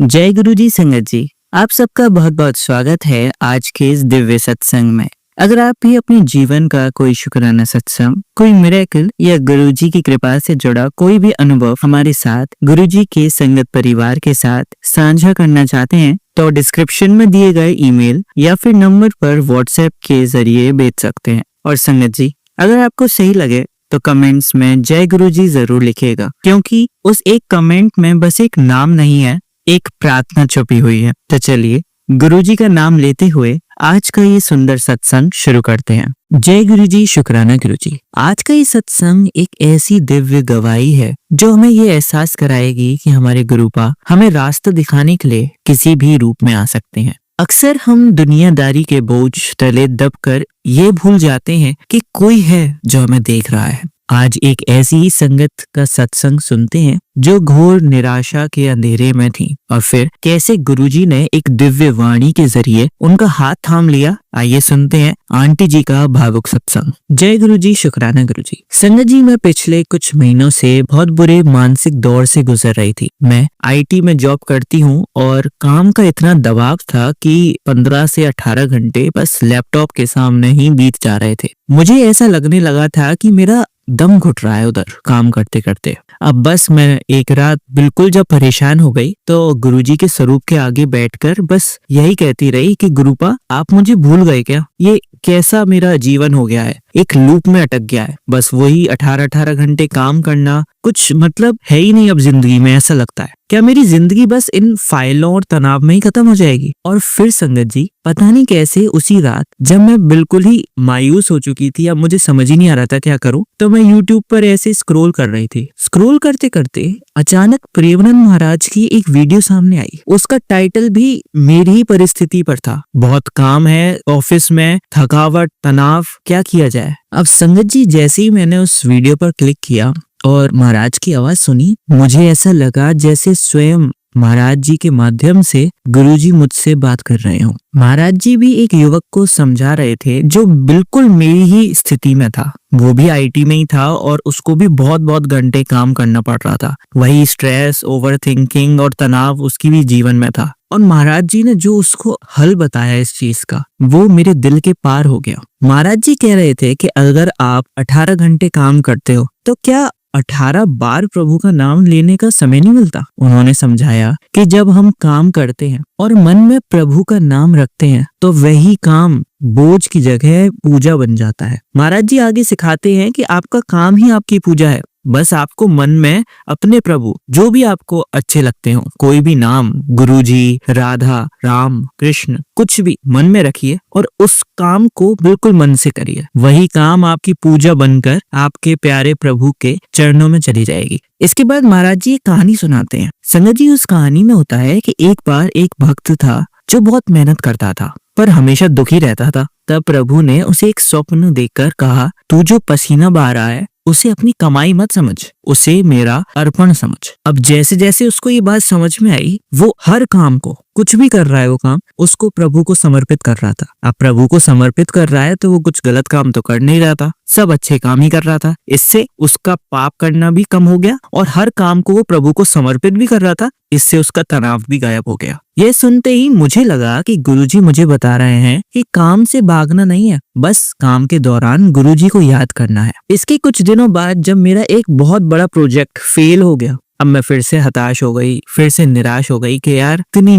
जय गुरु जी संगत जी, आप सबका बहुत बहुत स्वागत है आज के इस दिव्य सत्संग में। अगर आप भी अपने जीवन का कोई शुक्राना सत्संग, कोई मिरेकल या गुरु जी की कृपा से जुड़ा कोई भी अनुभव हमारे साथ गुरु जी के संगत परिवार के साथ साझा करना चाहते हैं तो डिस्क्रिप्शन में दिए गए ईमेल या फिर नंबर पर व्हाट्सएप के जरिए भेज सकते हैं। और संगत जी, अगर आपको सही लगे तो कमेंट्स में जय गुरु जी जरूर लिखिएगा, क्योंकि उस एक कमेंट में बस एक नाम नहीं है, एक प्रार्थना छुपी हुई है। तो चलिए गुरुजी का नाम लेते हुए आज का ये सुंदर सत्संग शुरू करते हैं। जय गुरु जी, शुक्राना गुरु जी। आज का ये सत्संग एक ऐसी दिव्य गवाही है जो हमें ये एहसास कराएगी कि हमारे गुरुपा हमें रास्ता दिखाने के लिए किसी भी रूप में आ सकते हैं। अक्सर हम दुनियादारी के बोझ तले दबकर ये भूल जाते हैं कि कोई है जो हमें देख रहा है। आज एक ऐसी ही संगत का सत्संग सुनते हैं जो घोर निराशा के अंधेरे में थी और फिर कैसे गुरुजी ने एक दिव्य वाणी के जरिए उनका हाथ थाम लिया। आइए सुनते हैं आंटी जी का भावुक सत्संग। जय गुरु जी, शुक्राना गुरु जी। संगत जी, मैं पिछले कुछ महीनों से बहुत बुरे मानसिक दौर से गुजर रही थी। मैं आईटी में जॉब करती हूँ और काम का इतना दबाव था कि 15 से 18 घंटे बस लैपटॉप के सामने ही बीत जा रहे थे। मुझे ऐसा लगने लगा था कि मेरा दम घुट रहा है उधर काम करते करते। अब बस मैं एक रात बिल्कुल जब परेशान हो गई तो गुरुजी के स्वरूप के आगे बैठकर बस यही कहती रही कि गुरुपा, आप मुझे भूल गए क्या? ये कैसा मेरा जीवन हो गया है, एक लूप में अटक गया है। बस वही 18-18 घंटे काम करना, कुछ मतलब है ही नहीं अब जिंदगी में। ऐसा लगता है क्या मेरी जिंदगी बस इन फाइलों और तनाव में ही खत्म हो जाएगी? और फिर संगत जी, पता नहीं कैसे उसी रात जब मैं बिल्कुल ही मायूस हो चुकी थी, अब मुझे समझ ही नहीं आ रहा था क्या करूं, तो मैं यूट्यूब पर ऐसे स्क्रॉल कर रही थी। स्क्रॉल करते करते अचानक प्रेमानंद महाराज की एक वीडियो सामने आई। उसका टाइटल भी मेरी ही परिस्थिति पर था। बहुत काम है ऑफिस में, थकावट, तनाव, क्या किया जाए? अब संगत जी, जैसे ही मैंने उस वीडियो पर क्लिक किया और महाराज की आवाज सुनी, मुझे ऐसा लगा जैसे स्वयं महाराज जी के माध्यम से गुरुजी मुझसे बात कर रहे हो। महाराज जी भी एक युवक को समझा रहे थे जो बिल्कुल मेरी ही स्थिति में था। वो भी आईटी में ही था और उसको भी बहुत बहुत घंटे काम करना पड़ रहा था। वही स्ट्रेस, ओवर थिंकिंग और तनाव उसकी भी जीवन में था। और महाराज जी ने जो उसको हल बताया इस चीज का, वो मेरे दिल के पार हो गया। महाराज जी कह रहे थे कि अगर आप 18 घंटे काम करते हो तो क्या 18 बार प्रभु का नाम लेने का समय नहीं मिलता? उन्होंने समझाया कि जब हम काम करते हैं और मन में प्रभु का नाम रखते हैं तो वही काम बोझ की जगह पूजा बन जाता है। महाराज जी आगे सिखाते हैं कि आपका काम ही आपकी पूजा है। बस आपको मन में अपने प्रभु जो भी आपको अच्छे लगते हो, कोई भी नाम, गुरुजी, राधा, राम, कृष्ण, कुछ भी मन में रखिए और उस काम को बिल्कुल मन से करिए। वही काम आपकी पूजा बनकर आपके प्यारे प्रभु के चरणों में चली जाएगी। इसके बाद महाराज जी एक कहानी सुनाते हैं। संगत जी, उस कहानी में होता है कि एक बार एक भक्त था जो बहुत मेहनत करता था पर हमेशा दुखी रहता था। तब प्रभु ने उसे एक स्वप्न देखकर कहा, तू जो पसीना बहा रहा है उसे अपनी कमाई मत समझ, उसे मेरा अर्पण समझ। अब जैसे जैसे उसको ये बात समझ में आई, वो हर काम को, कुछ भी कर रहा है वो काम, उसको प्रभु को समर्पित कर रहा था। अब प्रभु को समर्पित कर रहा है तो वो कुछ गलत काम तो कर नहीं रहा था, सब अच्छे काम ही कर रहा था। इससे उसका पाप करना भी कम हो गया और हर काम को वो प्रभु को समर्पित भी कर रहा था। इससे उसका तनाव भी गायब हो गया। ये सुनते ही मुझे लगा कि गुरुजी मुझे बता रहे हैं कि काम से भागना नहीं है, बस काम के दौरान गुरुजी को याद करना है। इसके कुछ दिनों बाद जब मेरा एक बहुत बड़ा प्रोजेक्ट फेल हो गया, अब मैं फिर से हताश हो गई, फिर से निराश हो गई कि यार इतनी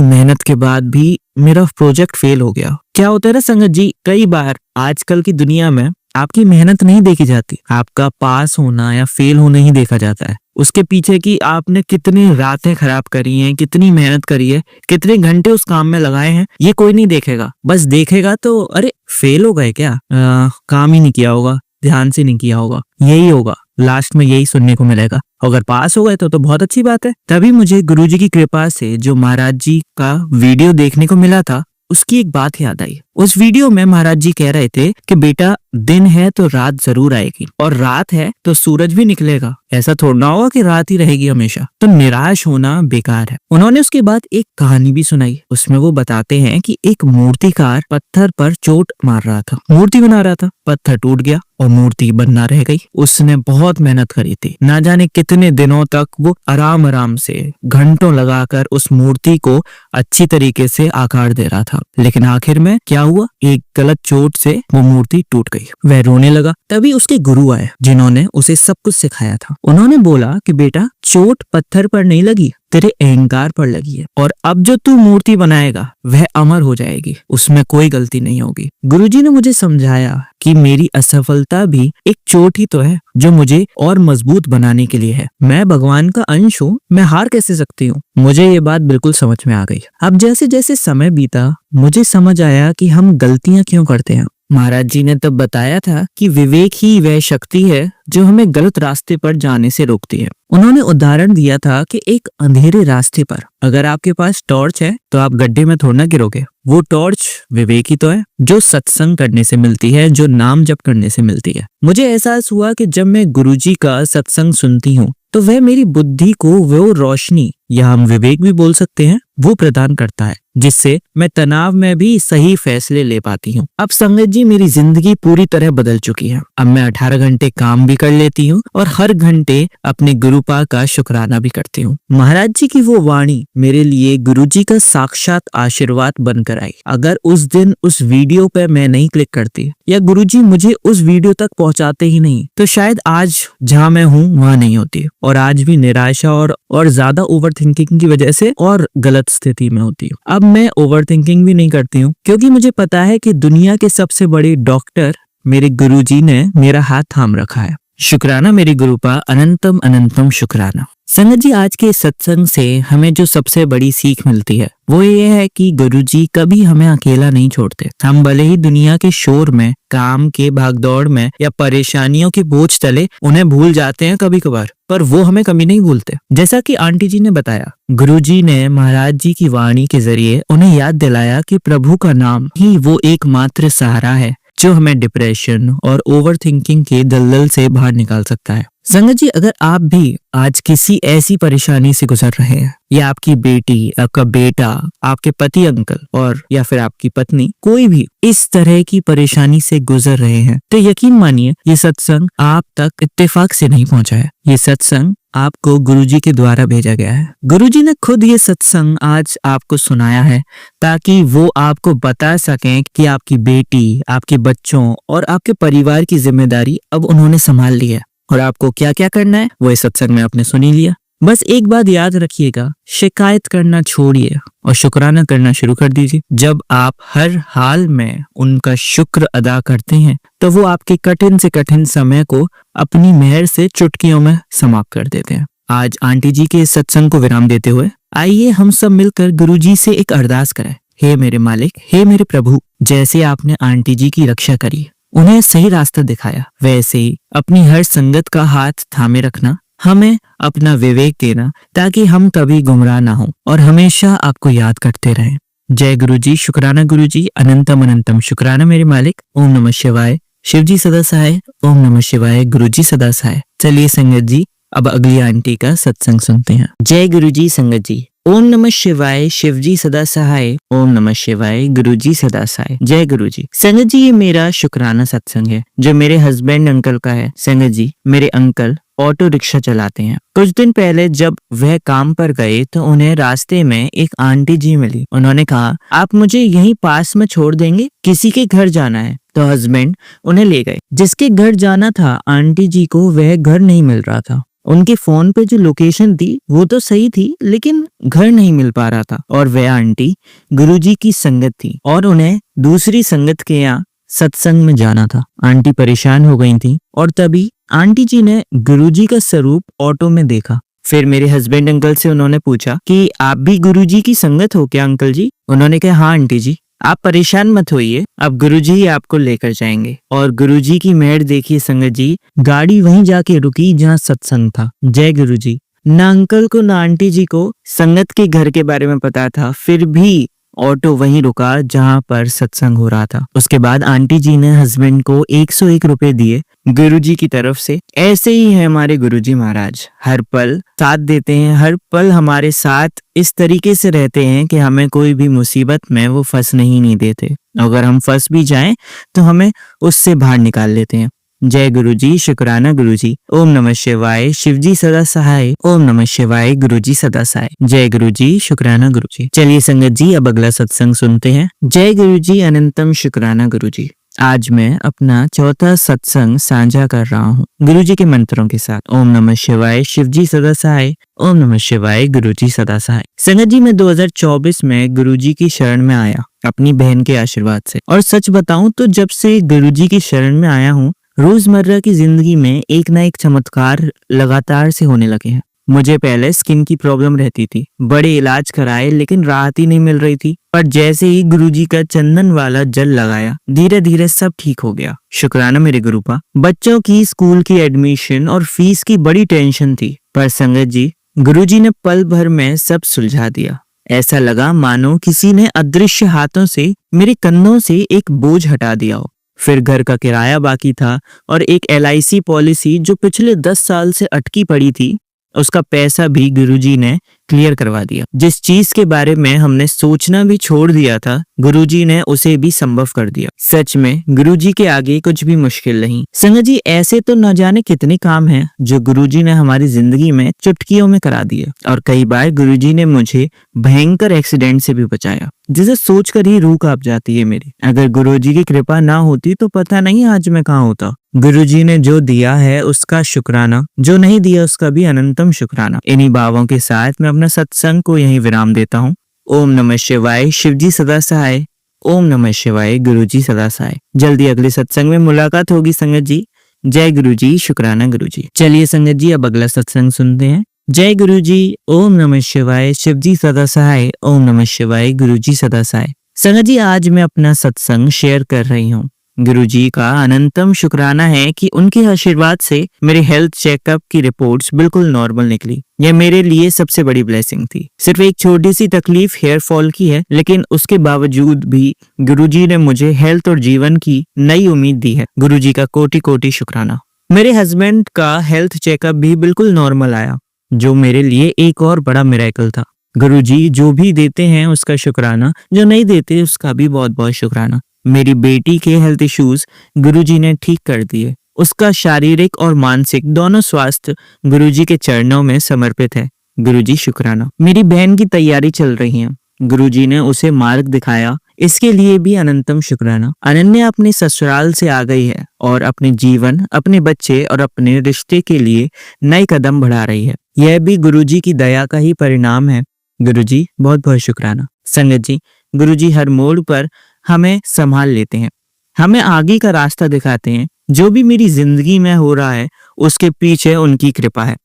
मेहनत के बाद भी मेरा प्रोजेक्ट फेल हो गया। क्या होता है ना संगत जी, कई बार आजकल की दुनिया में आपकी मेहनत नहीं देखी जाती, आपका पास होना या फेल होना ही देखा जाता है। उसके पीछे की आपने कितनी रातें खराब करी हैं, कितनी मेहनत करी है, कितने घंटे उस काम में लगाए हैं, ये कोई नहीं देखेगा। बस देखेगा तो अरे फेल हो गए क्या, काम ही नहीं किया होगा, ध्यान से नहीं किया होगा, यही होगा, लास्ट में यही सुनने को मिलेगा। अगर पास हो गए तो बहुत अच्छी बात है। तभी मुझे गुरुजी की कृपा से जो महाराज जी का वीडियो देखने को मिला था, उसकी एक बात याद आई। उस वीडियो में महाराज जी कह रहे थे कि बेटा, दिन है तो रात जरूर आएगी, और रात है तो सूरज भी निकलेगा। ऐसा थोड़ा ना होगा कि रात ही रहेगी हमेशा। तो निराश होना बेकार है। उन्होंने उसके बाद एक कहानी भी सुनाई। उसमें वो बताते हैं कि एक मूर्तिकार पत्थर पर चोट मार रहा था, मूर्ति बना रहा था, पत्थर टूट गया और मूर्ति बनना रह गई। उसने बहुत मेहनत करी थी, ना जाने कितने दिनों तक वो आराम आराम से घंटों लगाकर उस मूर्ति को अच्छी तरीके से आकार दे रहा था। लेकिन आखिर में क्या हुआ, एक गलत चोट से वो मूर्ति टूट गई। वह रोने लगा। तभी उसके गुरु आए जिन्होंने उसे सब कुछ सिखाया था। उन्होंने बोला कि बेटा, चोट पत्थर पर नहीं लगी, तेरे अहंकार पर लगी है, और अब जो तू मूर्ति बनाएगा वह अमर हो जाएगी, उसमें कोई गलती नहीं होगी। गुरुजी ने मुझे समझाया कि मेरी असफलता भी एक चोट ही तो है जो मुझे और मजबूत बनाने के लिए है। मैं भगवान का अंश हूँ, मैं हार कैसे सकती हूँ। मुझे ये बात बिल्कुल समझ में आ गई। अब जैसे जैसे समय बीता मुझे समझ आया कि हम गलतियां क्यों करते हैं। महाराज जी ने तब बताया था कि विवेक ही वह शक्ति है जो हमें गलत रास्ते पर जाने से रोकती है। उन्होंने उदाहरण दिया था कि एक अंधेरे रास्ते पर अगर आपके पास टॉर्च है तो आप गड्ढे में थोड़ा ना गिरोगे। वो टॉर्च विवेक ही तो है जो सत्संग करने से मिलती है, जो नाम जप करने से मिलती है। मुझे एहसास हुआ कि जब मैं गुरुजी का सत्संग सुनती हूँ तो वह मेरी बुद्धि को वो रोशनी, या हम विवेक भी बोल सकते हैं, वो प्रदान करता है जिससे मैं तनाव में भी सही फैसले ले पाती हूँ। अब संगत जी, मेरी जिंदगी पूरी तरह बदल चुकी है। अब मैं 18 घंटे काम भी कर लेती हूँ और हर घंटे अपने गुरुपा का शुक्राना भी करती हूँ। महाराज जी की वो वाणी मेरे लिए गुरुजी का साक्षात आशीर्वाद बनकर आई। अगर उस दिन उस वीडियो पे मैं नहीं क्लिक करती या गुरुजी मुझे उस वीडियो तक पहुंचाते ही नहीं, तो शायद आज जहाँ मैं हूँ वहाँ नहीं होती, और आज भी निराशा और ज्यादा ओवर थिंकिंग की वजह से और गलत स्थिति में होती हूँ। अब मैं ओवर थिंकिंग भी नहीं करती हूँ क्योंकि मुझे पता है कि दुनिया के सबसे बड़े डॉक्टर मेरे गुरुजी ने मेरा हाथ थाम रखा है। शुक्राना मेरी गुरुपा, अनंतम अनंतम शुक्राना। संगत जी, आज के सत्संग से हमें जो सबसे बड़ी सीख मिलती है वो ये है कि गुरुजी कभी हमें अकेला नहीं छोड़ते। हम भले ही दुनिया के शोर में, काम के भागदौड़ में या परेशानियों के बोझ तले उन्हें भूल जाते हैं कभी कभार, पर वो हमें कभी नहीं भूलते। जैसा कि आंटी जी ने बताया, गुरुजी ने महाराज जी की वाणी के जरिए उन्हें याद दिलाया कि प्रभु का नाम ही वो एकमात्र सहारा है जो हमें डिप्रेशन और ओवर थिंकिंग के दलदल से बाहर निकाल सकता है। संगत जी, अगर आप भी आज किसी ऐसी परेशानी से गुजर रहे हैं, या आपकी बेटी, आपका बेटा, आपके पति अंकल और या फिर आपकी पत्नी, कोई भी इस तरह की परेशानी से गुजर रहे हैं, तो यकीन मानिए ये सत्संग आप तक इत्तेफाक से नहीं पहुंचा है। ये सत्संग आपको गुरुजी के द्वारा भेजा गया है। गुरुजी ने खुद ये सत्संग आज आपको सुनाया है ताकि वो आपको बता सकें कि आपकी बेटी, आपके बच्चों और आपके परिवार की जिम्मेदारी अब उन्होंने संभाल ली है, और आपको क्या क्या करना है वो इस सत्संग में आपने सुन ही लिया। बस एक बात याद रखिएगा, शिकायत करना छोड़िए और शुक्राना करना शुरू कर दीजिए। जब आप हर हाल में उनका शुक्र अदा करते हैं तो वो आपके कठिन से कठिन समय को अपनी मेहर से चुटकियों में समाप्त कर देते हैं। आज आंटी जी के इस सत्संग को विराम देते हुए आइए हम सब मिलकर गुरुजी से एक अरदास करें। हे मेरे मालिक, हे मेरे प्रभु, जैसे आपने आंटी जी की रक्षा करी, उन्हें सही रास्ता दिखाया, वैसे ही अपनी हर संगत का हाथ थामे रखना, हमें अपना विवेक देना ताकि हम कभी गुमराह ना हो और हमेशा आपको याद करते रहें। जय गुरुजी, शुक्राना गुरुजी, अनंतम अनंतम शुक्राना मेरे मालिक। ओम नमः शिवाय। शिवजी सदा सहाय। ओम नमः शिवाय। गुरुजी सदा सहाय। चलिए संगत जी, अब अगली आंटी का सत्संग सुनते हैं। जय गुरुजी। संगत जी, ओम नमः शिवाय। शिवजी सदा सहाय। ओम नमः शिवाय। गुरुजी सदा सहाय। जय गुरुजी। संगत जी, ये मेरा शुक्राना सत्संग है जो मेरे हस्बैंड अंकल का है। संगत जी, मेरे अंकल ऑटो रिक्शा चलाते हैं। कुछ दिन पहले जब वह काम पर गए तो उन्हें रास्ते में एक आंटी जी मिली। उन्होंने कहा, आप मुझे यहीं पास में छोड़ देंगे, किसी के घर जाना है। तो हस्बैंड उन्हें ले गए। जिसके घर जाना था, आंटी जी को वह घर नहीं मिल रहा था। उनके फोन पे जो लोकेशन थी वो तो सही थी, लेकिन घर नहीं मिल पा रहा था। और वह आंटी गुरुजी की संगत थी और उन्हें दूसरी संगत के यहाँ सत्संग में जाना था। आंटी परेशान हो गई थी और तभी आंटी जी ने गुरुजी का स्वरूप ऑटो में देखा। फिर मेरे हस्बैंड अंकल से उन्होंने पूछा कि आप भी गुरुजी की संगत हो क्या अंकल जी? उन्होंने कहा, हाँ आंटी जी, आप परेशान मत होइए, अब गुरुजी ही आपको लेकर जाएंगे। और गुरुजी की मेहर देखिए संगत जी, गाड़ी वहीं जाके रुकी जहाँ सत्संग था। जय गुरुजी। ना अंकल को ना आंटी जी को संगत के घर के बारे में पता था, फिर भी ऑटो वहीं रुका जहां पर सत्संग हो रहा था। उसके बाद आंटी जी ने हस्बैंड को 101 रुपए दिए गुरुजी की तरफ से। ऐसे ही है हमारे गुरुजी महाराज, हर पल साथ देते हैं, हर पल हमारे साथ इस तरीके से रहते हैं कि हमें कोई भी मुसीबत में वो फंसने ही नहीं देते। अगर हम फंस भी जाएं तो हमें उससे बाहर निकाल लेते हैं। जय गुरुजी, शुक्राना गुरुजी, ओम नमः शिवाय, शिवजी सदा सहाय, ओम नमः शिवाय, गुरुजी सदा सहाय। जय गुरुजी, शुक्राना गुरुजी। चलिए संगत जी, अब अगला सत्संग सुनते हैं। जय गुरुजी, अनंतम शुक्राना गुरुजी। आज मैं अपना चौथा सत्संग साझा कर रहा हूँ गुरुजी के मंत्रों के साथ। ओम नमः शिवाय, शिवजी सदा सहाय, ओम नमः शिवाय, गुरुजी सदा सहाय। संगत जी, मैं 2024 में गुरुजी की शरण में आया अपनी बहन के आशीर्वाद से। और सच बताऊं तो जब से गुरुजी की शरण में आया हूँ, रोजमर्रा की जिंदगी में एक ना एक चमत्कार लगातार से होने लगे हैं। मुझे पहले स्किन की प्रॉब्लम रहती थी, बड़े इलाज कराए लेकिन राहत ही नहीं मिल रही थी। पर जैसे ही गुरुजी का चंदन वाला जल लगाया, धीरे धीरे सब ठीक हो गया। शुक्राना मेरे गुरुपा। बच्चों की स्कूल की एडमिशन और फीस की बड़ी टेंशन थी, पर संगत जी, गुरुजी ने पल भर में सब सुलझा दिया। ऐसा लगा मानो किसी ने अदृश्य हाथों से मेरे कंधों से एक बोझ हटा दिया हो। फिर घर का किराया बाकी था और एक LIC पॉलिसी जो पिछले 10 साल से अटकी पड़ी थी, उसका पैसा भी गुरुजी ने क्लियर करवा दिया। जिस चीज के बारे में हमने सोचना भी छोड़ दिया था, गुरुजी ने उसे भी संभव कर दिया। सच में गुरुजी के आगे कुछ भी मुश्किल नहीं। संगत जी, ऐसे तो न जाने कितने काम हैं जो गुरुजी ने हमारी जिंदगी में चुटकियों में करा दिए। और कई बार गुरुजी ने मुझे भयंकर एक्सीडेंट से भी बचाया, जिसे सोचकर ही रूह कांप जाती है मेरी। अगर गुरुजी की कृपा ना होती तो पता नहीं आज मैं कहाँ होता। गुरुजी ने जो दिया है उसका शुक्राना, जो नहीं दिया उसका भी अनंतम शुक्राना। इन्हीं भावों के साथ मैं अपना सत्संग को यहीं विराम देता हूँ। ओम नमः शिवाय, शिवजी सदा सहाय, ओम नमः शिवाय, गुरुजी सदा सहाय। जल्दी अगले सत्संग में मुलाकात होगी संगत जी। जय गुरुजी, शुक्राना गुरुजी। चलिए संगत जी, अब अगला सत्संग सुनते हैं। जय गुरुजी, ओम नमः शिवाय, शिवजी सदा सहाय, ओम नमः शिवाय, गुरुजी सदा सहाय। संगत जी, आज मैं अपना सत्संग शेयर कर रही हूँ। गुरुजी का अनंतम शुक्राना है कि उनके आशीर्वाद से मेरे हेल्थ चेकअप की रिपोर्ट्स बिल्कुल नॉर्मल निकली। यह मेरे लिए सबसे बड़ी ब्लेसिंग थी। सिर्फ एक छोटी सी तकलीफ हेयर फॉल की है, लेकिन उसके बावजूद भी गुरुजी ने मुझे हेल्थ और जीवन की नई उम्मीद दी है। गुरुजी का कोटि कोटि शुक्राना। मेरे हस्बैंड का हेल्थ चेकअप भी बिल्कुल नॉर्मल आया, जो मेरे लिए एक और बड़ा मिरेकल था। गुरुजी जो भी देते हैं उसका शुक्राना, जो नहीं देते उसका भी बहुत बहुत शुक्राना। मेरी बेटी के हेल्थ इश्यूज गुरुजी ने ठीक कर दिए। उसका शारीरिक और मानसिक दोनों स्वास्थ्य गुरुजी के चरणों में समर्पित है। गुरुजी शुक्राना। मेरी बहन की तैयारी चल रही है, गुरुजी ने उसे मार्ग दिखाया, इसके लिए भी अनंतम शुक्राना। अनन्या अपने ससुराल से आ गई है और अपने जीवन, अपने बच्चे और अपने रिश्ते के लिए नए कदम बढ़ा रही है। यह भी गुरुजी की दया का ही परिणाम है। गुरुजी बहुत बहुत शुक्राना। संगत जी, गुरुजी हर मोड़ पर हमें संभाल लेते हैं, हमें आगे का रास्ता दिखाते हैं। जो भी मेरी जिंदगी में हो रहा है उसके पीछे उनकी कृपा है।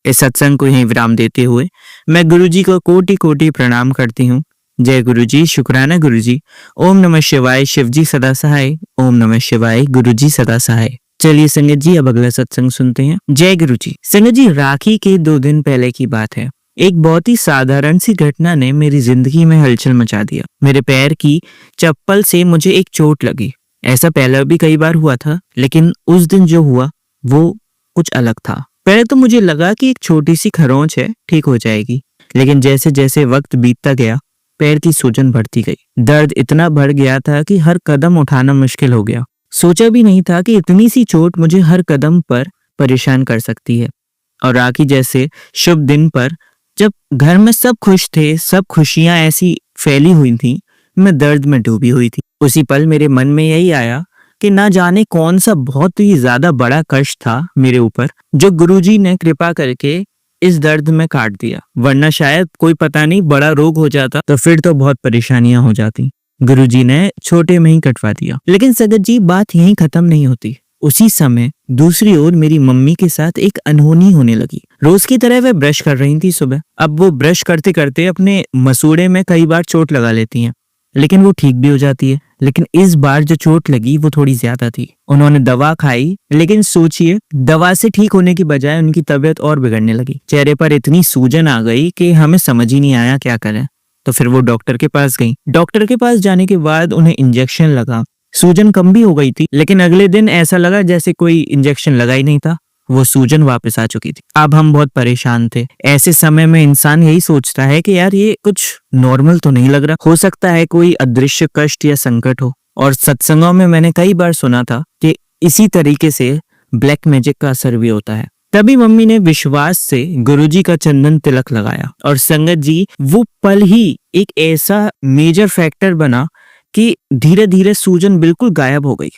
इस सत्संग को यहीं विराम देते हुए मैं गुरुजी को कोटि कोटि प्रणाम करती हूँ। जय गुरुजी, शुक्राना गुरुजी। ओम नमः शिवाय, शिवजी सदा सहाय, ओम नमः शिवाय, गुरुजी सदा सहाय। चलिए संगत जी, अब अगला सत्संग सुनते हैं। जय गुरुजी। संगत जी, राखी के 2 दिन पहले की बात है। एक बहुत ही साधारण सी घटना ने मेरी जिंदगी में हलचल मचा दिया। मेरे पैर की चप्पल से मुझे एक चोट लगी। ऐसा पहले भी कई बार हुआ था, लेकिन उस दिन जो हुआ वो कुछ अलग था। पहले तो मुझे लगा कि एक छोटी सी खरोंच है, ठीक हो जाएगी, लेकिन जैसे जैसे वक्त बीतता गया पैर की सूजन बढ़ती गई। दर्द इतना बढ़ गया था कि हर कदम उठाना मुश्किल हो गया। सोचा भी नहीं था कि इतनी सी चोट मुझे हर कदम पर परेशान कर सकती है। और राखी जैसे शुभ दिन पर जब घर में सब खुश थे, सब खुशियां ऐसी फैली हुई थी, मैं दर्द में डूबी हुई थी। उसी पल मेरे मन में यही आया कि ना जाने कौन सा बहुत ही ज्यादा बड़ा कष्ट था मेरे ऊपर, जो गुरुजी ने कृपा करके इस दर्द में काट दिया। वरना शायद कोई पता नहीं बड़ा रोग हो जाता तो फिर तो बहुत परेशानियां हो जाती। गुरुजी ने छोटे में ही कटवा दिया। लेकिन सगत जी, बात यहीं खत्म नहीं होती। उसी समय दूसरी ओर मेरी मम्मी के साथ एक अनहोनी होने लगी। रोज की तरह वह ब्रश कर रही थी सुबह। अब वो ब्रश करते करते अपने मसूड़े में कई बार चोट लगा लेती हैं, लेकिन वो ठीक भी हो जाती है। लेकिन इस बार जो चोट लगी वो थोड़ी ज्यादा थी। उन्होंने दवा खाई, लेकिन सोचिए, दवा से ठीक होने की बजाय उनकी तबीयत और बिगड़ने लगी। चेहरे पर इतनी सूजन आ गई कि हमें समझ ही नहीं आया क्या करें। तो फिर वो डॉक्टर के पास गई। डॉक्टर के पास जाने के बाद उन्हें इंजेक्शन लगा, सूजन कम भी हो गई थी, लेकिन अगले दिन ऐसा लगा जैसे कोई इंजेक्शन लगा ही नहीं था, वो सूजन वापस आ चुकी थी। अब हम बहुत परेशान थे। ऐसे समय में इंसान यही सोचता है कि यार ये कुछ नॉर्मल तो नहीं लग रहा, हो सकता है कोई अदृश्य कष्ट या संकट हो। और सत्संगों में मैंने कई बार सुना था कि इसी तरीके से ब्लैक मैजिक का असर भी होता है। तभी मम्मी ने विश्वास से गुरुजी का चंदन तिलक लगाया और संगत जी वो पल ही एक ऐसा मेजर फैक्टर बना कि धीरे धीरे सूजन बिल्कुल गायब हो गई।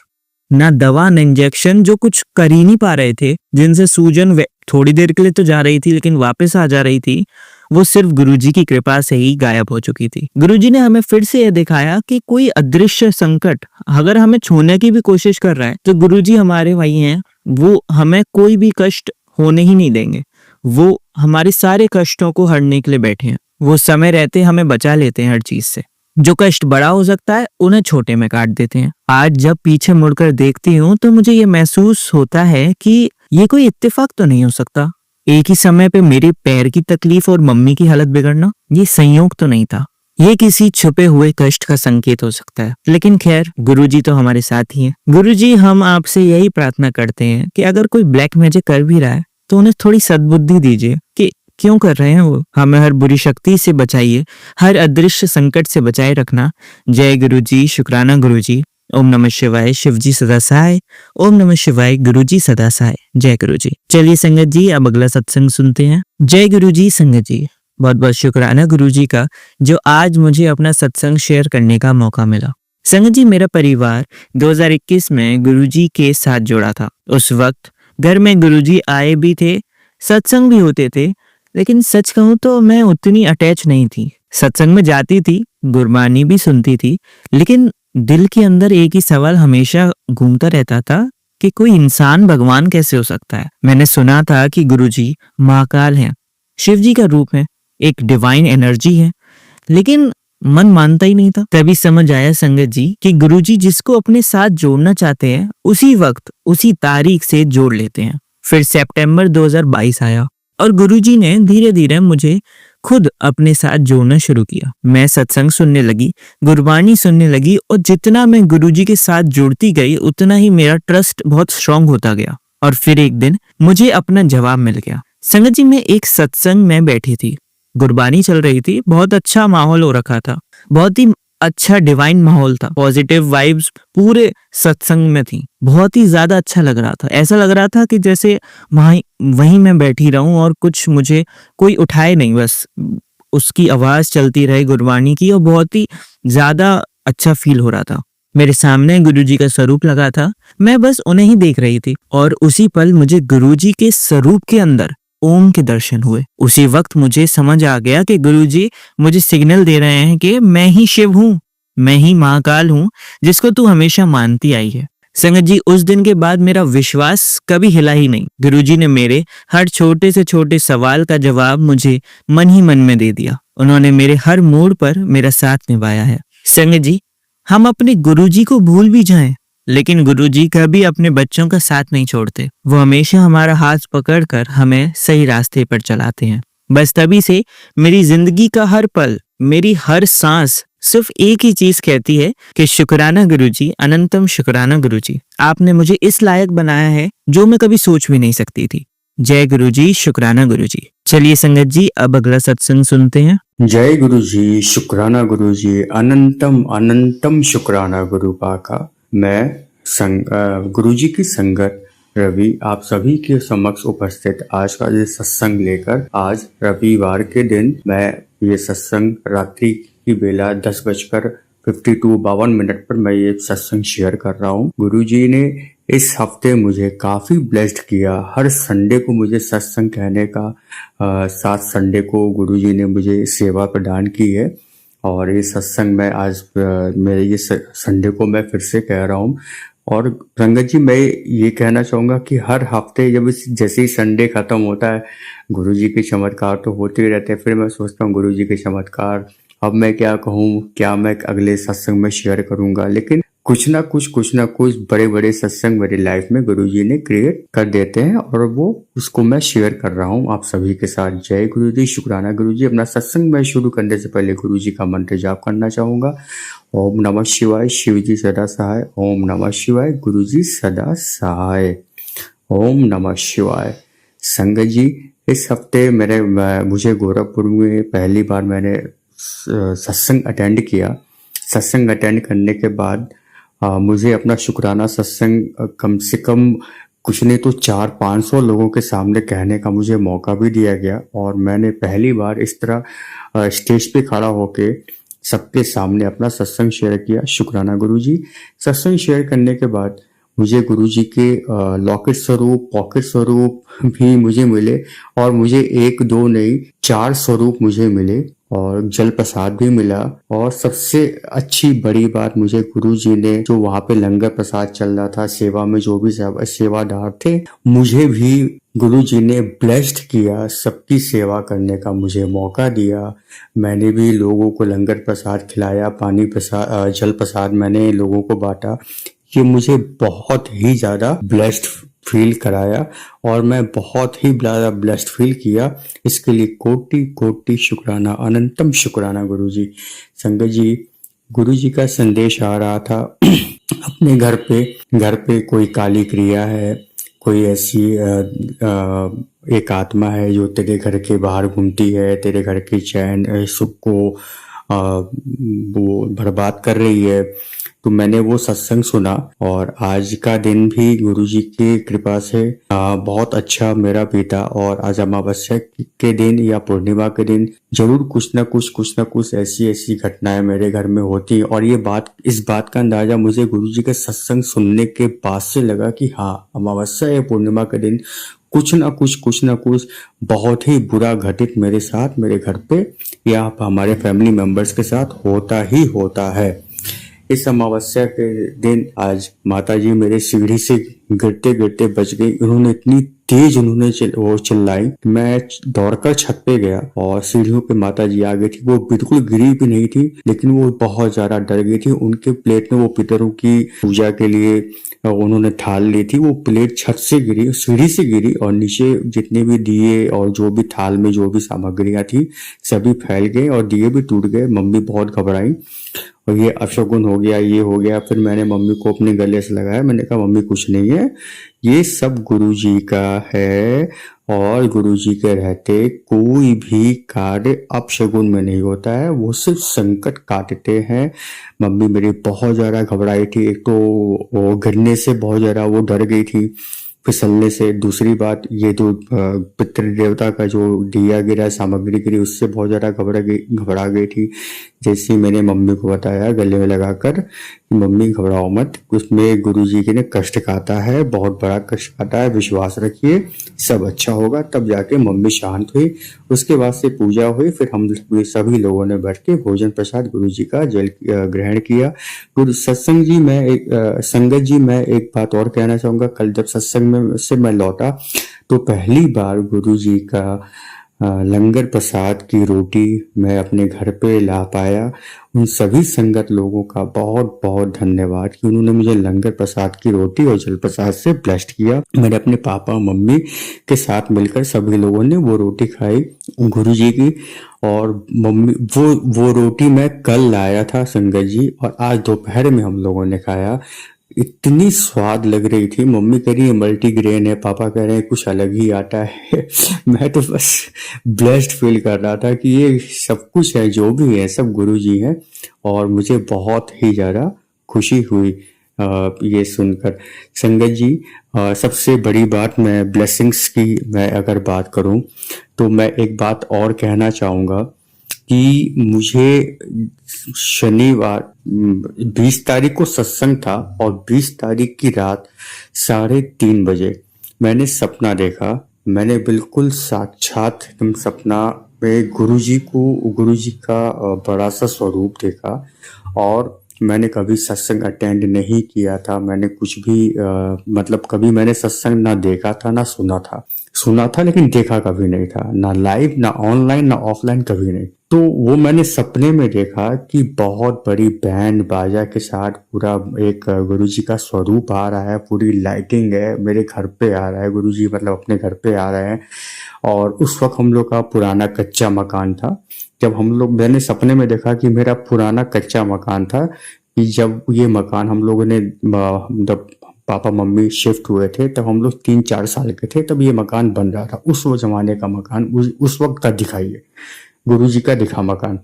ना दवा न इंजेक्शन, जो कुछ कर ही नहीं पा रहे थे, जिनसे सूजन थोड़ी देर के लिए तो जा रही थी लेकिन वापस आ जा रही थी, वो सिर्फ गुरुजी की कृपा से ही गायब हो चुकी थी। गुरुजी ने हमें फिर से यह दिखाया कि कोई अदृश्य संकट अगर हमें छूने की भी कोशिश कर रहा है तो गुरुजी हमारे वही हैं, वो हमें कोई भी कष्ट होने ही नहीं देंगे। वो हमारे सारे कष्टों को हरने के लिए बैठे हैं। वो समय रहते हमें बचा लेते हैं हर चीज से। जो कष्ट बड़ा हो सकता है उन्हें छोटे में काट देते हैं। आज जब पीछे मुड़कर देखती हूँ तो मुझे ये महसूस होता है कि ये कोई इत्तेफाक तो नहीं हो सकता। एक ही समय पे मेरे पैर की तकलीफ और मम्मी की हालत बिगड़ना, ये संयोग तो नहीं था। ये किसी छुपे हुए कष्ट का संकेत हो सकता है। लेकिन खैर, गुरुजी तो हमारे साथ ही हैं। गुरुजी, हम आपसे यही प्रार्थना करते हैं कि अगर कोई ब्लैक मैजिक कर भी रहा है तो उन्हें थोड़ी सद्बुद्धि दीजिए कि क्यों कर रहे हैं वो। हमें हर बुरी शक्ति से बचाइए, हर अदृश्य संकट से बचाए रखना। जय गुरुजी, शुक्राना गुरुजी। ओम नमः शिवाय, शिवजी सदा सहाय। ओम नमः शिवाय, गुरुजी सदा सहाय। जय गुरुजी। चलिए संगत जी, अब अगला सत्संग सुनते हैं। जय गुरुजी। संगत जी, बहुत बहुत शुक्राना गुरुजी का जो आज मुझे अपना सत्संग शेयर करने का मौका मिला। संगत जी, मेरा परिवार 2021 में गुरुजी के साथ जुड़ा था। उस वक्त घर में गुरुजी आए भी थे, सत्संग भी होते थे, लेकिन सच कहूं तो मैं उतनी अटैच नहीं थी। सत्संग में जाती थी, गुरबानी भी सुनती थी, लेकिन दिल के अंदर एक ही सवाल हमेशा घूमता रहता था कि कोई इंसान भगवान कैसे हो सकता है। मैंने सुना था कि गुरुजी महाकाल हैं, शिव जी का रूप है, एक डिवाइन एनर्जी है, लेकिन मन मानता ही नहीं था। तभी समझ आया संगत जी कि गुरुजी जिसको अपने साथ जोड़ना चाहते हैं उसी वक्त उसी तारीख से जोड़ लेते हैं। फिर सितंबर 2022 आया और गुरुजी ने धीरे धीरे मुझे खुद अपने साथ जोड़ना शुरू किया। मैं सत्संग सुनने लगी, गुरबानी सुनने लगी और जितना मैं गुरुजी के साथ जुड़ती गई उतना ही मेरा ट्रस्ट बहुत स्ट्रांग होता गया। और फिर एक दिन मुझे अपना जवाब मिल गया। संगत जी, मैं एक सत्संग में बैठी थी, गुरबानी चल रही थी, बहुत अच्छा माहौल हो रखा था, बहुत ही अच्छा डिवाइन माहौल था, पॉजिटिव वाइब्स पूरे सत्संग में थी, बहुत ही ज्यादा अच्छा लग रहा था। ऐसा लग रहा था कि जैसे वहीं मैं बैठी रहूं और कुछ मुझे कोई उठाए नहीं, बस उसकी आवाज चलती रहे गुरबानी की, और बहुत ही ज्यादा अच्छा फील हो रहा था। मेरे सामने गुरुजी का स्वरूप लगा था, मैं बस उन्हें ही देख रही थी और उसी पल मुझे गुरुजी के स्वरूप के अंदर ओम के दर्शन हुए। उसी वक्त मुझे समझ आ गया कि गुरुजी मुझे सिग्नल दे रहे हैं कि मैं ही शिव हूँ, मैं ही महाकाल हूँ, जिसको तू हमेशा मानती आई है। संगत जी, उस दिन के बाद मेरा विश्वास कभी हिला ही नहीं। गुरुजी ने मेरे हर छोटे से छोटे सवाल का जवाब मुझे मन ही मन में दे दिया। उन्होंने मेरे हर मोड़ पर मेरा साथ निभाया है। संगत जी, हम अपने गुरुजी को भूल भी जाएं, लेकिन गुरुजी कभी अपने बच्चों का साथ नहीं छोड़ते। वो हमेशा हमारा हाथ पकड़कर हमें सही रास्ते पर चलाते हैं। बस तभी से मेरी जिंदगी का हर पल, मेरी हर सांस सिर्फ एक ही चीज कहती है कि शुक्राना गुरुजी, अनंतम शुक्राना गुरुजी। आपने मुझे इस लायक बनाया है जो मैं कभी सोच भी नहीं सकती थी। जय गुरुजी, शुक्राना गुरुजी। चलिए संगत जी, अब अगला सत्संग सुनते हैं। जय गुरुजी, शुक्राना गुरुजी, अनंतम अनंतम शुक्राना गुरु पाका। मैं गुरुजी की संगत रवि आप सभी के समक्ष उपस्थित आज का ये सत्संग लेकर, आज रविवार के दिन मैं ये सत्संग रात्रि की बेला 10:52 पर मैं ये सत्संग शेयर कर रहा हूँ। गुरुजी ने इस हफ्ते मुझे काफी ब्लेस्ड किया। हर संडे को मुझे सत्संग कहने का 7 संडे को गुरुजी ने मुझे सेवा प्रदान की है और ये सत्संग में आज मेरे ये संडे को मैं फिर से कह रहा हूँ। और रंगत जी, मैं ये कहना चाहूँगा कि हर हफ्ते जब जैसे ही संडे खत्म होता है, गुरुजी के चमत्कार तो होते ही रहते हैं। फिर मैं सोचता हूँ गुरुजी के चमत्कार अब मैं क्या कहूँ, क्या मैं अगले सत्संग में शेयर करूँगा। लेकिन कुछ ना कुछ बड़े बड़े सत्संग मेरी लाइफ में गुरुजी ने क्रिएट कर देते हैं और वो उसको मैं शेयर कर रहा हूँ आप सभी के साथ। जय गुरु जी, शुक्राना गुरु जी। अपना सत्संग में शुरू करने से पहले गुरु जी का मंत्र जाप करना चाहूंगा। ओम नमः शिवाय, शिव जी सदा सहाय। ओम नमः शिवाय, गुरु जी सदा सहाय। ओम नमः शिवाय। संगत जी, इस हफ्ते मुझे गोरखपुर में पहली बार मैंने सत्संग अटेंड किया। सत्संग अटेंड करने के बाद मुझे अपना शुक्राना सत्संग कम से कम कुछ नहीं तो 400-500 लोगों के सामने कहने का मुझे मौका भी दिया गया और मैंने पहली बार इस तरह स्टेज पे खड़ा होके सबके सामने अपना सत्संग शेयर किया। शुक्राना गुरुजी। सत्संग शेयर करने के बाद मुझे गुरुजी के लॉकेट स्वरूप, पॉकेट स्वरूप भी मुझे मिले और मुझे 1-2 नहीं 4 स्वरूप मुझे मिले और जल प्रसाद भी मिला। और सबसे अच्छी बड़ी बात, मुझे गुरुजी ने जो वहां पे लंगर प्रसाद चल रहा था, सेवा में जो भी सेवादार थे, मुझे भी गुरुजी ने ब्लेस्ड किया, सबकी सेवा करने का मुझे मौका दिया। मैंने भी लोगों को लंगर प्रसाद खिलाया, पानी प्रसाद, जल प्रसाद मैंने लोगों को बांटा। ये मुझे बहुत ही ज्यादा ब्लेस्ड फील कराया और मैं बहुत ही ज्यादा ब्लेस्ड फील किया। इसके लिए कोटि कोटि शुक्राना, अनंतम शुक्राना गुरुजी। संगत जी, गुरुजी का संदेश आ रहा था अपने घर पे कोई काली क्रिया है, कोई ऐसी एक आत्मा है जो तेरे घर के बाहर घूमती है, तेरे घर के चैन सुख को वो बर्बाद कर रही है। तो मैंने वो सत्संग सुना और आज का दिन भी गुरुजी की कृपा से बहुत अच्छा मेरा बीता। और आज अमावस्या के दिन या पूर्णिमा के दिन जरूर कुछ ना कुछ ऐसी घटनाएं मेरे घर में होती हैं। और इस बात का अंदाजा मुझे गुरुजी के सत्संग सुनने के बाद से लगा कि हाँ, अमावस्या या पूर्णिमा के दिन कुछ ना कुछ बहुत ही बुरा घटित मेरे साथ, मेरे घर पे या हमारे फैमिली मेंबर्स के साथ होता ही होता है। इस अमावस्या के दिन आज माताजी मेरे सीढ़ी से गिरते गिरते बच गई। उन्होंने इतनी तेज वो चिल्लाई, मैं दौड़कर छत पे गया और सीढ़ियों पे माताजी आ गई थी। वो बिल्कुल गिरी भी नहीं थी, लेकिन वो बहुत ज्यादा डर गई थी। उनके प्लेट में वो पितरों की पूजा के लिए उन्होंने थाल ली थी, वो प्लेट छत से गिरी, सीढ़ी से गिरी और नीचे जितने भी दिए और जो भी थाल में जो भी सामग्रियां थी सभी फैल गए और दिए भी टूट गए। मम्मी बहुत घबराई और ये अपशगुन हो गया, ये हो गया। फिर मैंने मम्मी को अपने गले से लगाया, मैंने कहा मम्मी कुछ नहीं है, ये सब गुरुजी का है और गुरुजी के रहते कोई भी कार्य अपशगुन में नहीं होता है, वो सिर्फ संकट काटते हैं। मम्मी मेरी बहुत ज्यादा घबराई थी। एक तो वो गिरने से बहुत ज्यादा वो डर गई थी, फिसलने से। दूसरी बात, ये जो पितृ देवता का जो दिया गिरा, सामग्री गिरी, उससे बहुत ज्यादा घबरा गई थी। जैसे मैंने मम्मी को बताया गले में लगाकर, मम्मी घबराओ मत, उसमें गुरुजी के ने कष्ट काटा है, बहुत बड़ा कष्ट काटा है, विश्वास रखिए सब अच्छा होगा। तब जाके मम्मी शांत हुई। उसके बाद से पूजा हुई, फिर हम सभी लोगों ने बैठ के भोजन प्रसाद गुरुजी का जल ग्रहण किया। गुरु सत्संग जी, संगत जी, मैं एक बात और कहना चाहूंगा। कल जब सत्संग में से मैं लौटा तो पहली बार गुरुजी का लंगर प्रसाद की रोटी मैं अपने घर पे ला पाया। उन सभी संगत लोगों का बहुत बहुत धन्यवाद कि उन्होंने मुझे लंगर प्रसाद की रोटी और जल प्रसाद से ब्लेस्ड किया। मैंने अपने पापा मम्मी के साथ मिलकर सभी लोगों ने वो रोटी खाई गुरुजी की। और मम्मी वो रोटी मैं कल लाया था संगत जी, और आज दोपहर में हम लोगों ने खाया। इतनी स्वाद लग रही थी। मम्मी कह रही है मल्टीग्रेन है, पापा कह रहे हैं कुछ अलग ही आटा है। मैं तो बस ब्लेस्ड फील कर रहा था कि ये सब कुछ है, जो भी है सब गुरुजी हैं। और मुझे बहुत ही ज्यादा खुशी हुई ये सुनकर। संगत जी, सबसे बड़ी बात, मैं ब्लेसिंग्स की मैं अगर बात करूं तो मैं एक बात और कहना चाहूंगा कि मुझे शनिवार 20 तारीख को सत्संग था और 20 तारीख की रात 3:30 बजे मैंने सपना देखा। मैंने बिल्कुल साक्षात एकदम सपना में गुरुजी का बड़ा सा स्वरूप देखा। और मैंने कभी सत्संग अटेंड नहीं किया था, मैंने कुछ भी मतलब कभी मैंने सत्संग ना देखा था ना सुना था। सुना था लेकिन देखा कभी नहीं था, ना लाइव ना ऑनलाइन ना ऑफलाइन, कभी नहीं। तो वो मैंने सपने में देखा कि बहुत बड़ी बैंड बाजा के साथ पूरा एक गुरुजी का स्वरूप आ रहा है, पूरी लाइटिंग है, मेरे घर पे आ रहा है गुरुजी, मतलब अपने घर पे आ रहे हैं। और उस वक्त हम लोग का पुराना कच्चा मकान था। जब हम लोग, मैंने सपने में देखा कि मेरा पुराना कच्चा मकान था, कि जब ये मकान हम लोगों ने जब पापा मम्मी शिफ्ट हुए थे तब हम लोग 3-4 साल के थे, तब ये मकान बन रहा था। उस वो जमाने का मकान, उस वक्त का दिखा, ये गुरुजी का दिखा मकान,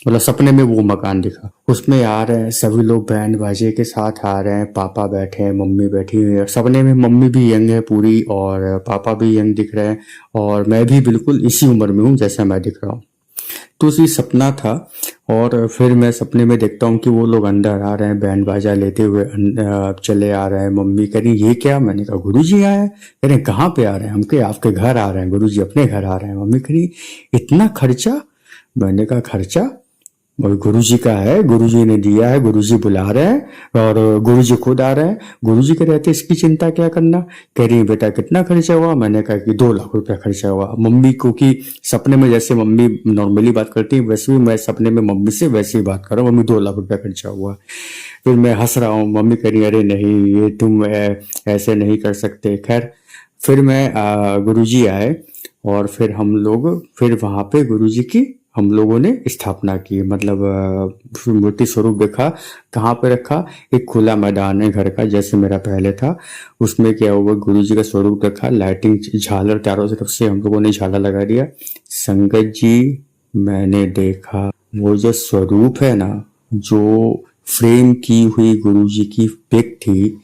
मतलब सपने में वो मकान दिखा। उसमें आ रहे हैं सभी लोग, बैंड बाजे के साथ आ रहे हैं, पापा बैठे हैं, मम्मी बैठी हुई है। सपने में मम्मी भी यंग है पूरी और पापा भी यंग दिख रहे हैं, और मैं भी बिल्कुल इसी उम्र में हूँ जैसा मैं दिख रहा हूँ। तो ये सपना था। और फिर मैं सपने में देखता हूँ कि वो लोग अंदर आ रहे हैं, बैंड बाजा लेते हुए चले आ रहे हैं। मम्मी कह रही ये क्या? मैंने कहा गुरुजी आए हैं। कह रहे कहाँ पे आ रहे हैं? हम कहे आपके घर आ रहे हैं गुरुजी, अपने घर आ रहे हैं। मम्मी कह रही इतना खर्चा? मैंने कहा खर्चा और गुरुजी का है, गुरुजी ने दिया है, गुरुजी बुला रहे हैं और गुरुजी खुद आ रहे हैं। गुरुजी के रहते इसकी चिंता क्या करना। कह रही बेटा कितना खर्चा हुआ? मैंने कहा कि 2 लाख रुपया खर्चा हुआ। मम्मी को कि सपने में जैसे मम्मी नॉर्मली बात करती है वैसे भी मैं सपने में मम्मी से वैसे ही बात कर रहा हूँ, मम्मी 2 लाख रुपया खर्चा हुआ। फिर मैं हंस रहा हूँ, मम्मी कह रही अरे नहीं ये तुम ऐसे नहीं कर सकते। खैर फिर मैं गुरुजी आए और फिर हम लोग फिर वहां पे गुरुजी की हम लोगों ने स्थापना की, मतलब मूर्ति स्वरूप देखा। कहाँ पे रखा? एक खुला मैदान है घर का, जैसे मेरा पहले था। उसमें क्या हुआ, गुरुजी का स्वरूप रखा, लाइटिंग झालर चारों तरफ से हम लोगों ने झालर लगा दिया। संगत जी, मैंने देखा वो जो स्वरूप है ना, जो फ्रेम की हुई गुरुजी की पिक थी,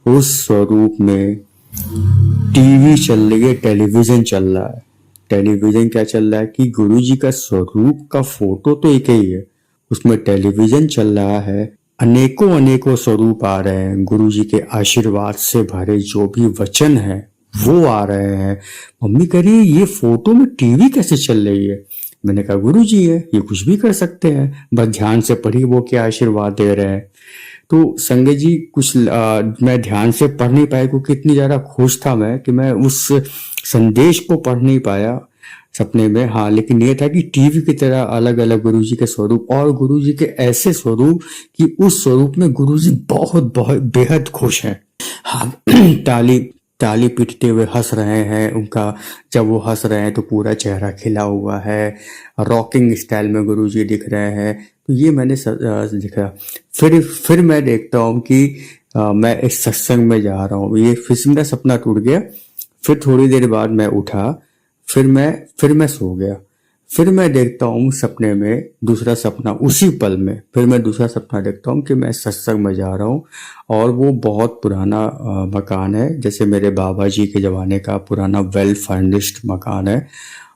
उस स्वरूप में टीवी चल रही है, टेलीविजन चल रहा है। टेलीविजन क्या चल रहा है कि गुरुजी का स्वरूप का फोटो तो एक ही है, उसमें टेलीविजन चल रहा है। अनेकों अनेकों स्वरूप आ रहे हैं, गुरुजी के आशीर्वाद से भरे जो भी वचन है वो आ रहे हैं। मम्मी कह रही है ये फोटो में टीवी कैसे चल रही है? मैंने कहा गुरुजी है, ये कुछ भी कर सकते हैं, बस ध्यान से पढ़िए वो क्या आशीर्वाद दे रहे हैं। तो संजय जी कुछ मैं ध्यान से पढ़ नहीं पाया क्योंकि इतनी ज्यादा खुश था मैं कि मैं उस संदेश को पढ़ नहीं पाया सपने में। हाँ, लेकिन ये था कि टीवी की तरह अलग अलग गुरुजी के स्वरूप, और गुरुजी के ऐसे स्वरूप कि उस स्वरूप में गुरुजी बहुत बहुत बेहद खुश हैं। हाँ, ताली ताली पीटते हुए हंस रहे हैं। उनका जब वो हंस रहे हैं तो पूरा चेहरा खिला हुआ है, रॉकिंग स्टाइल में गुरुजी दिख रहे हैं। तो ये मैंने देखा। फिर मैं देखता हूँ कि मैं इस सत्संग में जा रहा हूँ, ये फिर मेरा सपना टूट गया। फिर थोड़ी देर बाद मैं उठा, फिर मैं सो गया। फिर मैं देखता हूँ सपने में दूसरा सपना, उसी पल में फिर मैं दूसरा सपना देखता हूँ कि मैं सत्संग में जा रहा हूँ और वो बहुत पुराना मकान है, जैसे मेरे बाबा जी के ज़माने का पुराना वेल फर्निश्ड मकान है।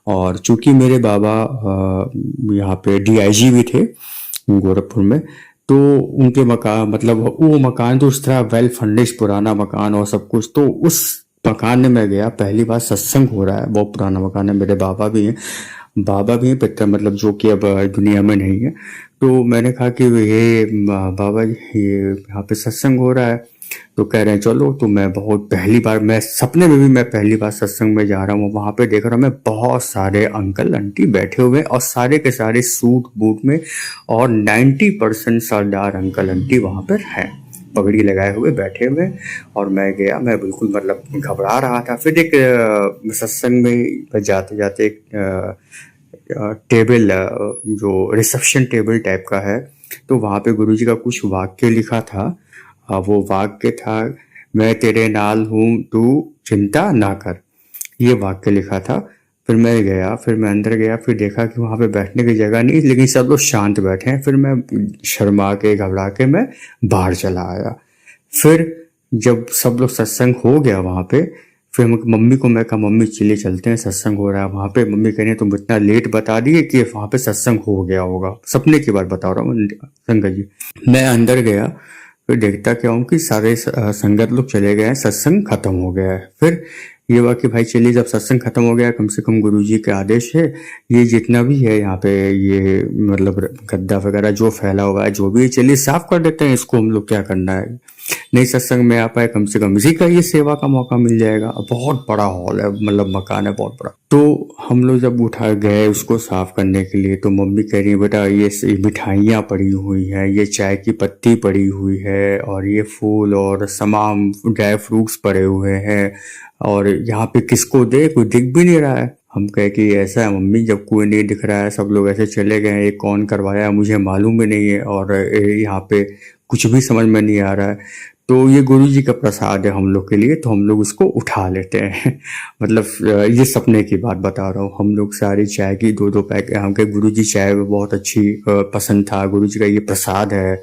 और चूंकि मेरे बाबा यहाँ पे डीआईजी भी थे गोरखपुर में, तो उनके मकान, मतलब वो मकान तो उस तरह वेल फर्निश्ड पुराना मकान और सब कुछ, तो उस मकान में मैं गया। पहली बार सत्संग हो रहा है, बहुत पुराना मकान है। मेरे बाबा भी हैं पितर, मतलब जो कि अब दुनिया में नहीं है। तो मैंने कहा कि ये बाबा जी ये यहाँ पे सत्संग हो रहा है, तो कह रहे हैं चलो। तो मैं बहुत पहली बार, मैं सपने में भी मैं पहली बार सत्संग में जा रहा हूँ। वहां पे देख रहा हूँ मैं बहुत सारे अंकल आंटी बैठे हुए और सारे के सारे सूट बूट में, और 90% सरदार अंकल आंटी वहां पर हैं, पगड़ी लगाए हुए बैठे हुए। और मैं गया, मैं बिल्कुल मतलब घबरा रहा था। फिर एक सत्संग में जाते जाते एक टेबल, जो रिसेप्शन टेबल टाइप का है, तो वहाँ पे गुरुजी का कुछ वाक्य लिखा था। वो वाक्य था, मैं तेरे नाल हूँ तू चिंता ना कर, ये वाक्य लिखा था। फिर मैं गया, फिर मैं अंदर गया, फिर देखा कि वहाँ पे बैठने की जगह नहीं, लेकिन सब लोग शांत बैठे हैं। फिर मैं शर्मा के घबरा के मैं बाहर चला आया। फिर जब सब लोग सत्संग हो गया वहाँ पे, फिर मम्मी को मैं कहा मम्मी चलिए चलते हैं, सत्संग हो रहा है वहाँ पे। मम्मी कह रही है तुम इतना लेट बता दिए कि वहाँ पे सत्संग हो गया होगा। सपने की बात बता रहा हूँ संगत जी। मैं अंदर गया, फिर देखता क्या हूँ कि सारे संगत लोग चले गए हैं, सत्संग खत्म हो गया है। फिर ये हुआ कि भाई चलिए जब सत्संग खत्म हो गया, कम से कम गुरुजी के आदेश है, ये जितना भी है यहाँ पे ये मतलब गद्दा वगैरह जो फैला हुआ है जो भी है, चलिए साफ कर देते हैं इसको, हम लोग क्या करना है, नहीं सत्संग में आ पाए कम से कम इसी का ये सेवा का मौका मिल जाएगा। बहुत बड़ा हॉल है, मतलब मकान है बहुत बड़ा। तो हम लोग जब उठा गए उसको साफ करने के लिए, तो मम्मी कह रही है बेटा ये मिठाइयाँ पड़ी हुई हैं, ये चाय की पत्ती पड़ी हुई है, और ये फूल और तमाम ड्राई फ्रूट्स पड़े हुए हैं, और यहाँ पे किसको दे, कोई दिख भी नहीं रहा है। हम कहे कि ऐसा है मम्मी, जब कोई नहीं दिख रहा है, सब लोग ऐसे चले गए हैं, ये कौन करवाया मुझे मालूम ही नहीं है, और यहाँ पे कुछ भी समझ में नहीं आ रहा है, तो ये गुरुजी का प्रसाद है हम लोग के लिए, तो हम लोग उसको उठा लेते हैं। मतलब ये सपने की बात बता रहा हूँ। हम लोग सारी चाय की 2-2 पैकेट, हमके गुरुजी चाय बहुत अच्छी पसंद था, गुरुजी का ये प्रसाद है,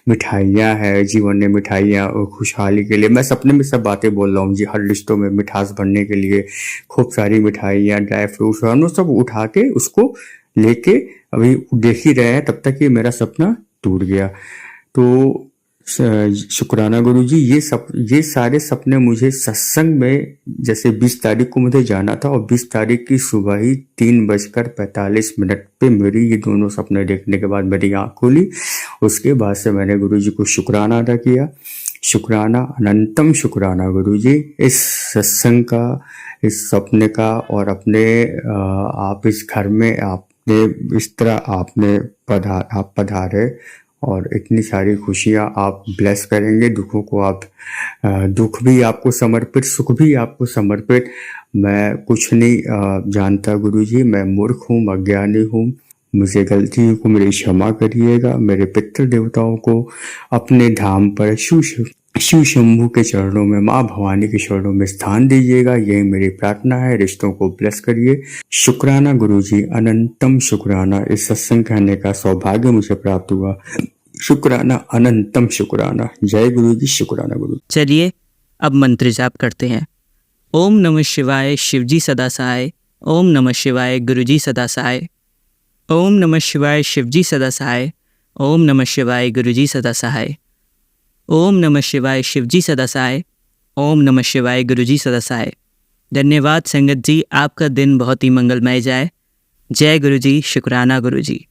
मिठाइयाँ है, जीवन में मिठाइयाँ खुशहाली के लिए, मैं सपने में सब बातें बोल रहा हूँ जी, हर रिश्तों में मिठास भरने के लिए खूब सारी मिठाइयाँ, ड्राई फ्रूट्स, हम लोग सब उठा के उसको लेके अभी देख ही रहे हैं, तब तक ये मेरा सपना टूट गया। तो शुक्राना गुरुजी, ये सारे सपने मुझे सत्संग में, जैसे 20 तारीख को मुझे जाना था, और 20 तारीख की सुबह ही 3:45 पे मेरी ये दोनों सपने देखने के बाद मेरी आँख खुली। उसके बाद से मैंने गुरुजी को शुक्राना अदा किया। शुक्राना, अनंतम शुक्राना गुरुजी, इस सत्संग का, इस सपने का, और अपने आप इस घर में आपने इस तरह आपने आप पधारे, और इतनी सारी खुशियाँ आप ब्लेस करेंगे, दुखों को आप दुख भी आपको समर्पित, सुख भी आपको समर्पित। मैं कुछ नहीं जानता गुरुजी, मैं मूर्ख हूँ, अज्ञानी हूँ, मुझे गलतियों को मेरी क्षमा करिएगा। मेरे पितृ देवताओं को अपने धाम पर शिव शंभू के चरणों में, माँ भवानी के चरणों में स्थान दीजिएगा, यही मेरी प्रार्थना है। रिश्तों को ब्लेस करिए। शुक्राना गुरुजी, अनंतम शुक्राना, इस सत्संग कहने का सौभाग्य मुझे प्राप्त हुआ। शुक्राना, अनंतम शुक्राना। जय गुरुजी, शुक्राना गुरु। चलिए अब मंत्र जाप करते हैं। ओम नमः शिवाय, शिवजी सदा सहाय। ओम नमः शिवाय, गुरुजी सदा सहाय। ओम नमः शिवाय, शिवजी सदा सहाय। ओम नमः शिवाय, गुरुजी सदा सहाय। ओम नमः शिवाय, शिवजी सदा सहाय। ओम नमः शिवाय, गुरुजी सदा सहाय। धन्यवाद संगत जी, आपका दिन बहुत ही मंगलमय जाए। जय गुरुजी, शुक्राना गुरुजी।